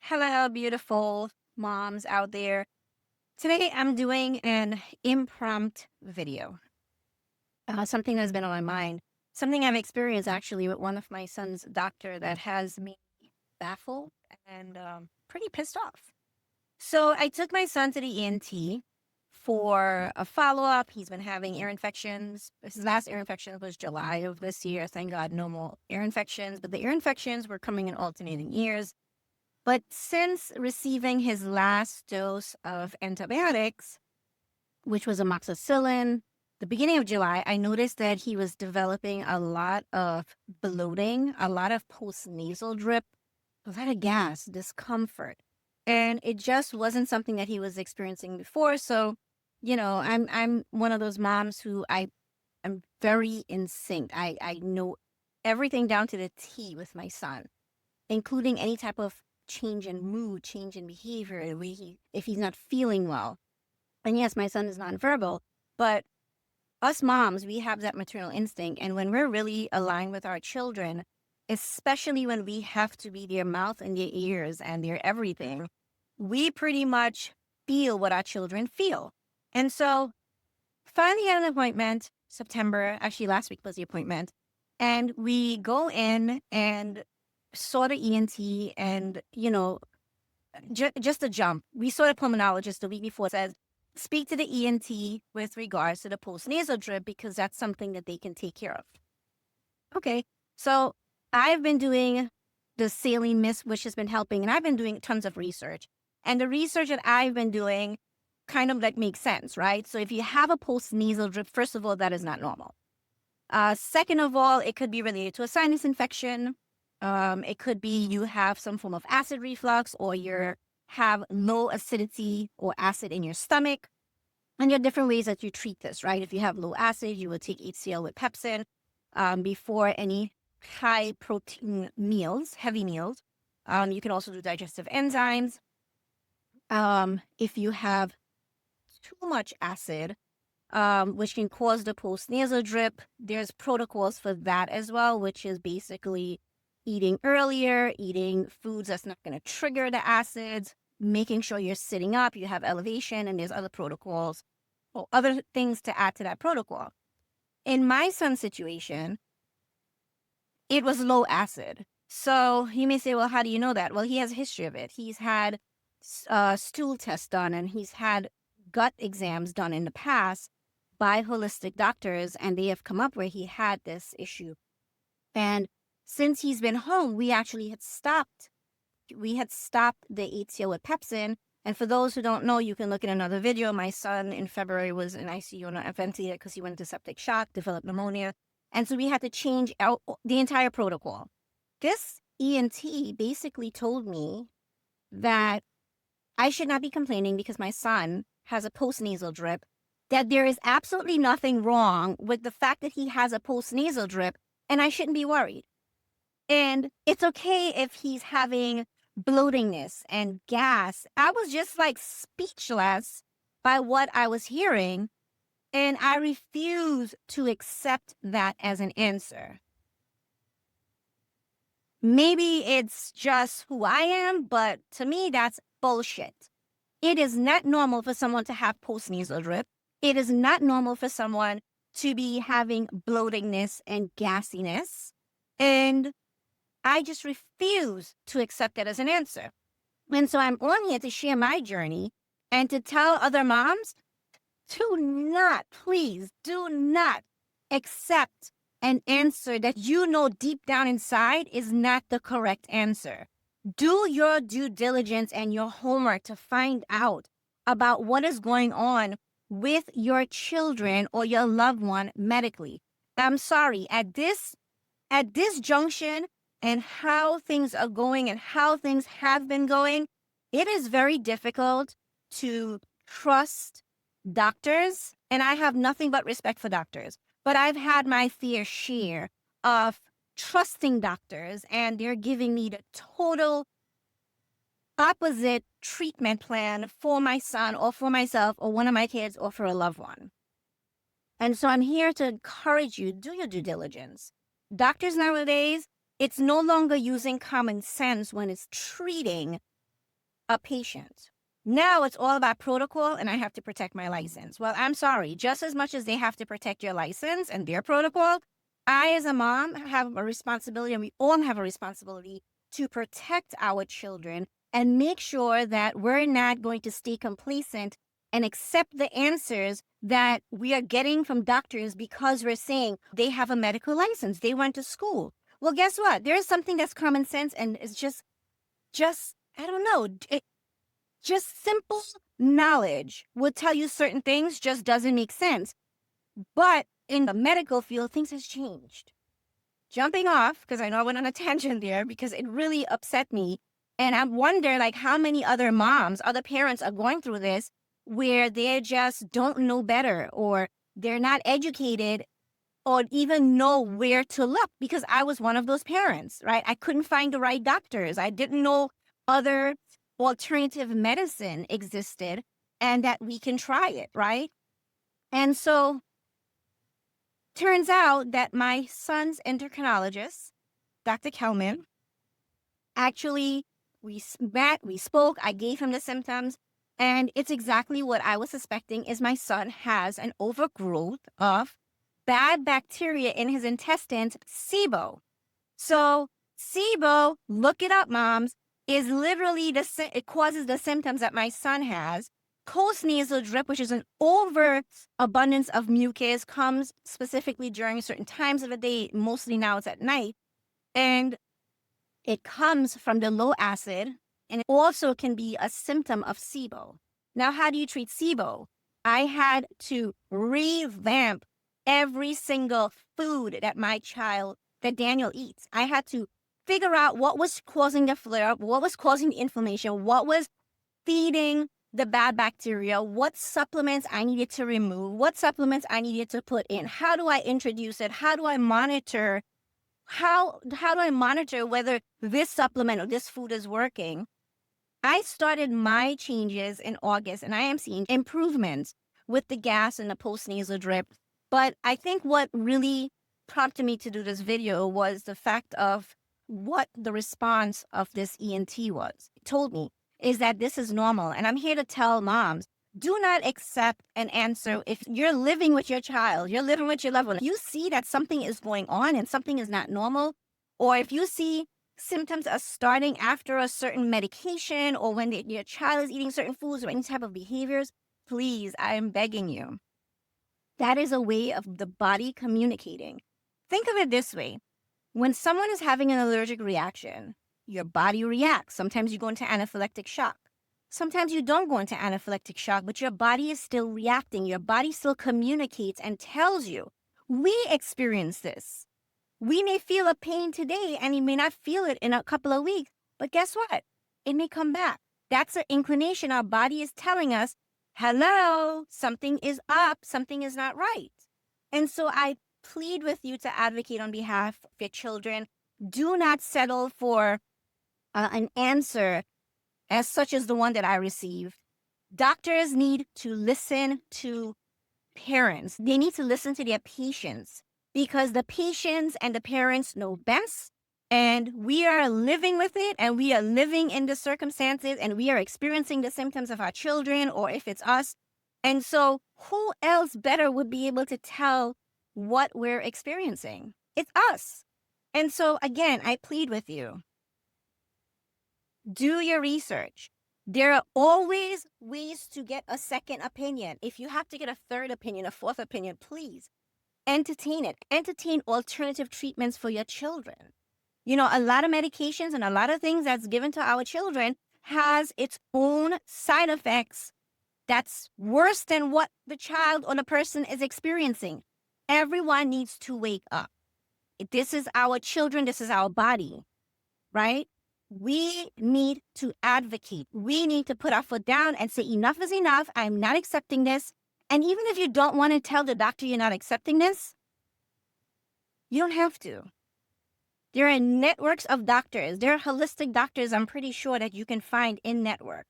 Hello, beautiful moms out there. Today I'm doing an impromptu video. Something that's been on my mind. Something I've experienced actually with one of my son's doctor that has me baffled and pretty pissed off. So I took my son to the ENT for a follow-up. He's been having ear infections. His last ear infection was July of this year. Thank God, no more ear infections. But the ear infections were coming in alternating years. But since receiving his last dose of antibiotics, which was amoxicillin, the beginning of July, I noticed that he was developing a lot of bloating, a lot of post-nasal drip, a lot of gas, discomfort. And it just wasn't something that he was experiencing before. So, I'm one of those moms who I'm very in sync. I know everything down to the T with my son, including any type of change in mood, change in behavior, the way if he's not feeling well. And yes, my son is nonverbal, but us moms, we have that maternal instinct. And when we're really aligned with our children, especially when we have to be their mouth and their ears and their everything, we pretty much feel what our children feel. And so finally had an appointment, September, actually last week was the appointment. And we go in and saw the ENT and, just a jump. We saw the pulmonologist the week before, says, speak to the ENT with regards to the post-nasal drip because that's something that they can take care of. Okay, so I've been doing the saline mist, which has been helping, and I've been doing tons of research. And the research that I've been doing kind of like makes sense, right? So if you have a post-nasal drip, first of all, that is not normal. Second of all, it could be related to a sinus infection. It could be you have some form of acid reflux or you have low acidity or acid in your stomach. And there are different ways that you treat this, right? If you have low acid, you will take HCl with pepsin before any high protein meals, heavy meals. You can also do digestive enzymes. If you have too much acid, which can cause the post-nasal drip, there's protocols for that as well, which is basically eating earlier, eating foods that's not going to trigger the acids, making sure you're sitting up, you have elevation, and there's other protocols or other things to add to that protocol. In my son's situation, it was low acid. So you may say, well, how do you know that? Well, he has a history of it. He's had stool tests done and he's had gut exams done in the past by holistic doctors, and they have come up where he had this issue. And since he's been home, we actually had stopped. We had stopped the HCl with pepsin. And for those who don't know, you can look at another video. My son in February was in ICU on a ventilator because he went into septic shock, developed pneumonia. And so we had to change out the entire protocol. This ENT basically told me that I should not be complaining because my son has a post-nasal drip, that there is absolutely nothing wrong with the fact that he has a post-nasal drip, and I shouldn't be worried. And it's okay if he's having bloatingness and gas. I was just like speechless by what I was hearing, and I refuse to accept that as an answer. Maybe it's just who I am, but to me, that's bullshit. It is not normal for someone to have post-nasal drip. It is not normal for someone to be having bloatingness and gassiness. And I just refuse to accept that as an answer. And so I'm on here to share my journey and to tell other moms, do not, please, do not accept an answer that you know deep down inside is not the correct answer. Do your due diligence and your homework to find out about what is going on with your children or your loved one medically. I'm sorry, at this junction and how things are going and how things have been going, it is very difficult to trust doctors. And I have nothing but respect for doctors. But I've had my fair share of trusting doctors, and they're giving me the total opposite treatment plan for my son or for myself or one of my kids or for a loved one. And so I'm here to encourage you, do your due diligence. Doctors nowadays, it's no longer using common sense when it's treating a patient. Now it's all about protocol and I have to protect my license. Well, I'm sorry. Just as much as they have to protect your license and their protocol, I, as a mom, have a responsibility, and we all have a responsibility to protect our children and make sure that we're not going to stay complacent and accept the answers that we are getting from doctors because we're saying they have a medical license, they went to school. Well, guess what? There's something that's common sense and it's just I don't know, just simple knowledge will tell you certain things just doesn't make sense. But in the medical field, things has changed. Jumping off, because I know I went on a tangent there because it really upset me. And I wonder like how many other moms, other parents are going through this where they just don't know better or they're not educated or even know where to look, because I was one of those parents, right? I couldn't find the right doctors. I didn't know other alternative medicine existed and that we can try it, right? And so turns out that my son's endocrinologist, Dr. Kelman, actually, we met, we spoke, I gave him the symptoms, and it's exactly what I was suspecting is my son has an overgrowth of bad bacteria in his intestines, SIBO. So SIBO, look it up, moms, is literally it causes the symptoms that my son has. Post-nasal drip, which is an overabundance of mucus, comes specifically during certain times of the day. Mostly now it's at night. And it comes from the low acid, and it also can be a symptom of SIBO. Now, how do you treat SIBO? I had to revamp every single food that Daniel eats. I had to figure out what was causing the flare-up, what was causing the inflammation, what was feeding the bad bacteria, what supplements I needed to remove, what supplements I needed to put in. How do I introduce it? How do I monitor? How do I monitor whether this supplement or this food is working? I started my changes in August, and I am seeing improvements with the gas and the post-nasal drip. But I think what really prompted me to do this video was the fact of what the response of this ENT was. It told me is that this is normal. And I'm here to tell moms, do not accept an answer. If you're living with your child, you're living with your loved one, if you see that something is going on and something is not normal, or if you see symptoms are starting after a certain medication or when your child is eating certain foods or any type of behaviors, please, I am begging you. That is a way of the body communicating. Think of it this way. When someone is having an allergic reaction, your body reacts. Sometimes you go into anaphylactic shock. Sometimes you don't go into anaphylactic shock, but your body is still reacting. Your body still communicates and tells you, we experience this. We may feel a pain today and you may not feel it in a couple of weeks, but guess what? It may come back. That's an inclination. Our body is telling us, hello, something is up, something is not right. And so I plead with you to advocate on behalf of your children. Do not settle for an answer as such as the one that I received. Doctors need to listen to parents. They need to listen to their patients because the patients and the parents know best. And we are living with it and we are living in the circumstances and we are experiencing the symptoms of our children or if it's us. And so who else better would be able to tell what we're experiencing? It's us. And so again, I plead with you. Do your research. There are always ways to get a second opinion. If you have to get a third opinion, a fourth opinion, please entertain it. Entertain alternative treatments for your children. You know, a lot of medications and a lot of things that's given to our children has its own side effects that's worse than what the child or the person is experiencing. Everyone needs to wake up. This is our children. This is our body, right? We need to advocate. We need to put our foot down and say, enough is enough. I'm not accepting this. And even if you don't want to tell the doctor you're not accepting this, you don't have to. There are networks of doctors. There are holistic doctors, I'm pretty sure, that you can find in network,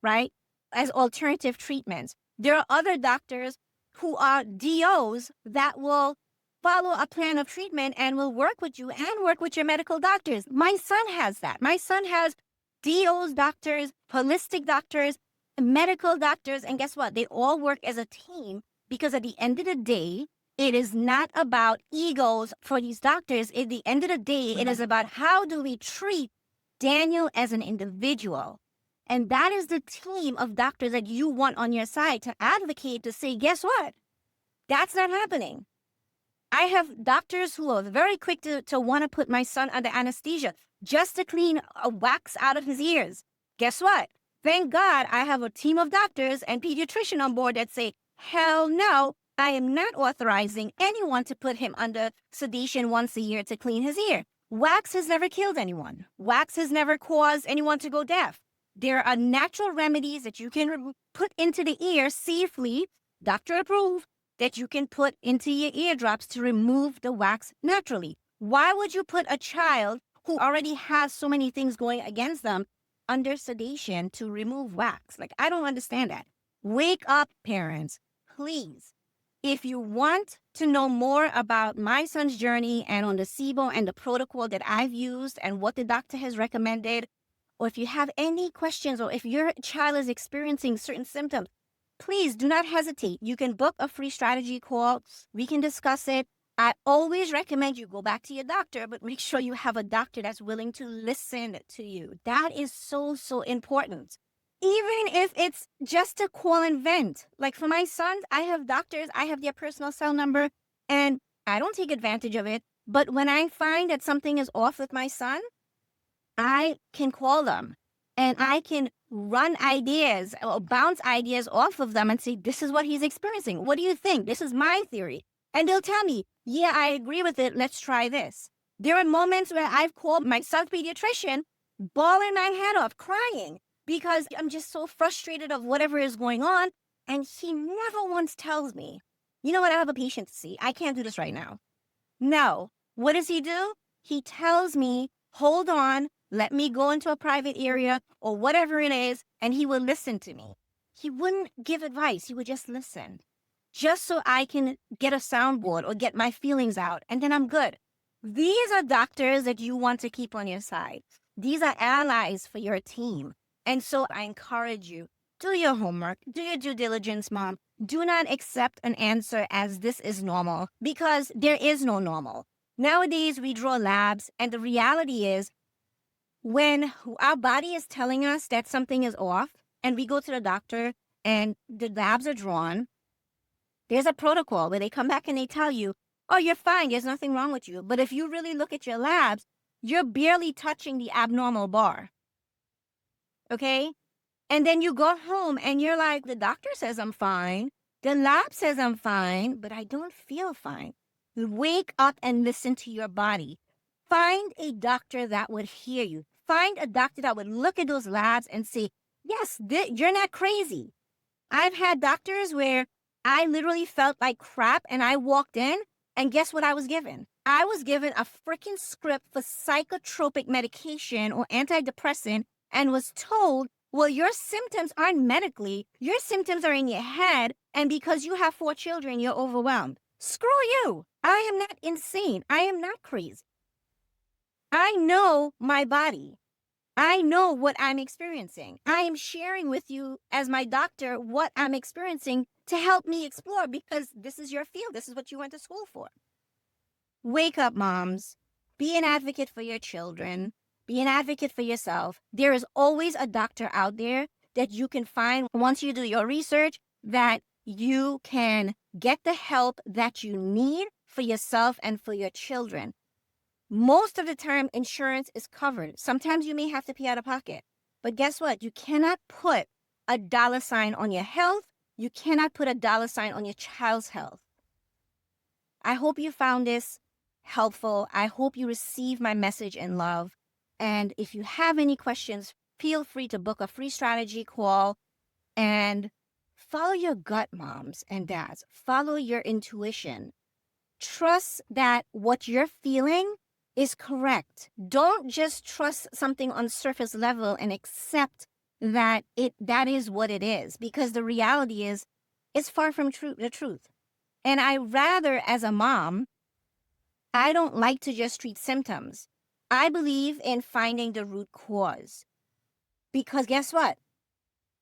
right? As alternative treatments. There are other doctors who are DOs that will follow a plan of treatment and will work with you and work with your medical doctors. My son has that. My son has DOs doctors, holistic doctors, medical doctors, and guess what? They all work as a team because at the end of the day, it is not about egos for these doctors. At the end of the day, it is about how do we treat Daniel as an individual. And that is the team of doctors that you want on your side to advocate to say, guess what? That's not happening. I have doctors who are very quick to want to put my son under anesthesia just to clean a wax out of his ears. Guess what? Thank God I have a team of doctors and pediatrician on board that say, hell no, I am not authorizing anyone to put him under sedation once a year to clean his ear. Wax has never killed anyone. Wax has never caused anyone to go deaf. There are natural remedies that you can put into the ear safely, doctor approved, that you can put into your eardrops to remove the wax naturally. Why would you put a child who already has so many things going against them under sedation to remove wax? Like, I don't understand that. Wake up, parents, please. If you want to know more about my son's journey and on the SIBO and the protocol that I've used and what the doctor has recommended, or if you have any questions, or if your child is experiencing certain symptoms, please do not hesitate. You can book a free strategy call. We can discuss it. I always recommend you go back to your doctor, but make sure you have a doctor that's willing to listen to you. That is so, so important. Even if it's just to call and vent. Like for my sons, I have doctors, I have their personal cell number, and I don't take advantage of it. But when I find that something is off with my son, I can call them and I can run ideas or bounce ideas off of them and say, this is what he's experiencing. What do you think? This is my theory. And they'll tell me, yeah, I agree with it. Let's try this. There are moments where I've called my son's pediatrician, bawling my head off, crying, because I'm just so frustrated of whatever is going on. And he never once tells me, you know what, I have a patient to see. I can't do this right now. No. What does he do? He tells me, hold on, let me go into a private area or whatever it is, and he will listen to me. He wouldn't give advice. He would just listen, just so I can get a soundboard or get my feelings out, and then I'm good. These are doctors that you want to keep on your side. These are allies for your team. And so I encourage you, do your homework, do your due diligence, mom. Do not accept an answer as this is normal, because there is no normal. Nowadays, we draw labs, and the reality is when our body is telling us that something is off and we go to the doctor and the labs are drawn, there's a protocol where they come back and they tell you, oh, you're fine, there's nothing wrong with you. But if you really look at your labs, you're barely touching the abnormal bar. Okay? And then you go home and you're like, the doctor says I'm fine. The lab says I'm fine, but I don't feel fine. Wake up and listen to your body. Find a doctor that would hear you. Find a doctor that would look at those labs and say, yes, you're not crazy. I've had doctors where I literally felt like crap and I walked in and guess what I was given? I was given a freaking script for psychotropic medication or antidepressant and was told, well, your symptoms aren't medically. Your symptoms are in your head. And because you have 4 children, you're overwhelmed. Screw you. I am not insane. I am not crazy. I know my body. I know what I'm experiencing. I am sharing with you as my doctor what I'm experiencing to help me explore, because this is your field. This is what you went to school for. Wake up, moms. Be an advocate for your children. Be an advocate for yourself. There is always a doctor out there that you can find once you do your research that you can get the help that you need for yourself and for your children. Most of the time, insurance is covered. Sometimes you may have to pay out of pocket. But guess what? You cannot put a dollar sign on your health. You cannot put a dollar sign on your child's health. I hope you found this helpful. I hope you receive my message in love. And if you have any questions, feel free to book a free strategy call and follow your gut, moms and dads. Follow your intuition. Trust that what you're feeling is correct. Don't just trust something on surface level and accept that that is what it is, because the reality is it's far from the truth. And I rather, as a mom, I don't like to just treat symptoms. I believe in finding the root cause. Because guess what?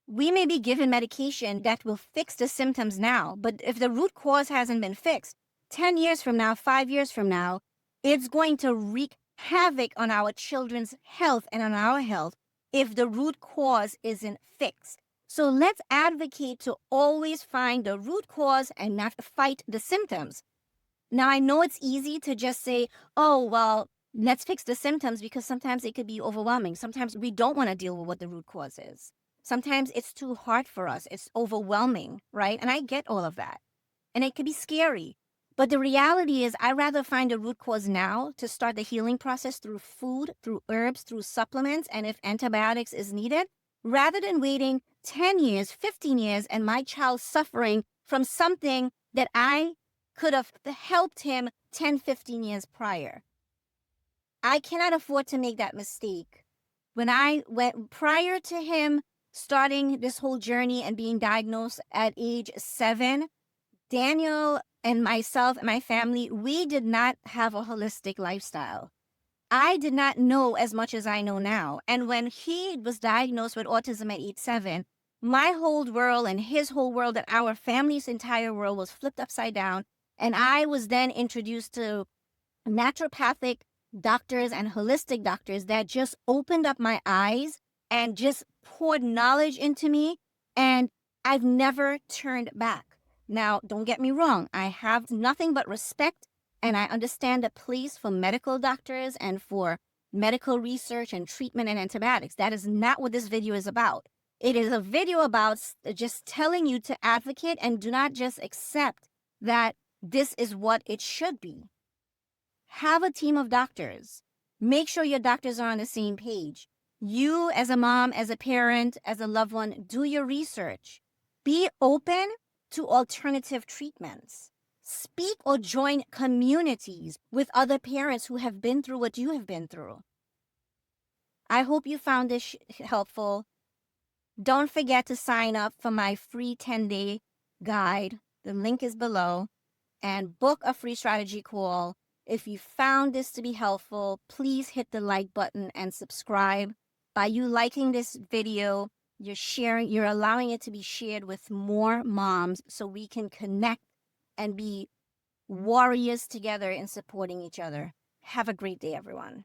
We may be given medication that will fix the symptoms now, but if the root cause hasn't been fixed, 10 years from now, 5 years from now, it's going to wreak havoc on our children's health and on our health if the root cause isn't fixed. So let's advocate to always find the root cause and not fight the symptoms. Now, I know it's easy to just say, oh, well, let's fix the symptoms, because sometimes it could be overwhelming. Sometimes we don't want to deal with what the root cause is. Sometimes it's too hard for us. It's overwhelming, right? And I get all of that. And it could be scary. But the reality is, I'd rather find a root cause now to start the healing process through food, through herbs, through supplements, and if antibiotics is needed, rather than waiting 10 years, 15 years, and my child suffering from something that I could have helped him 10, 15 years prior. I cannot afford to make that mistake. When I went prior to him starting this whole journey and being diagnosed at age 7, Daniel and myself and my family, we did not have a holistic lifestyle. I did not know as much as I know now. And when he was diagnosed with autism at age 7, my whole world and his whole world and our family's entire world was flipped upside down. And I was then introduced to naturopathic doctors and holistic doctors that just opened up my eyes and just poured knowledge into me. And I've never turned back. Now, don't get me wrong. I have nothing but respect, and I understand the place for medical doctors and for medical research and treatment and antibiotics. That is not what this video is about. It is a video about just telling you to advocate and do not just accept that this is what it should be. Have a team of doctors. Make sure your doctors are on the same page. You, as a mom, as a parent, as a loved one, do your research. Be open to alternative treatments. Speak or join communities with other parents who have been through what you have been through. I hope you found this helpful. Don't forget to sign up for my free 10-day guide. The link is below. And book a free strategy call. If you found this to be helpful, please hit the like button and subscribe. By you liking this video, you're allowing it to be shared with more moms so we can connect and be warriors together in supporting each other. Have a great day, everyone.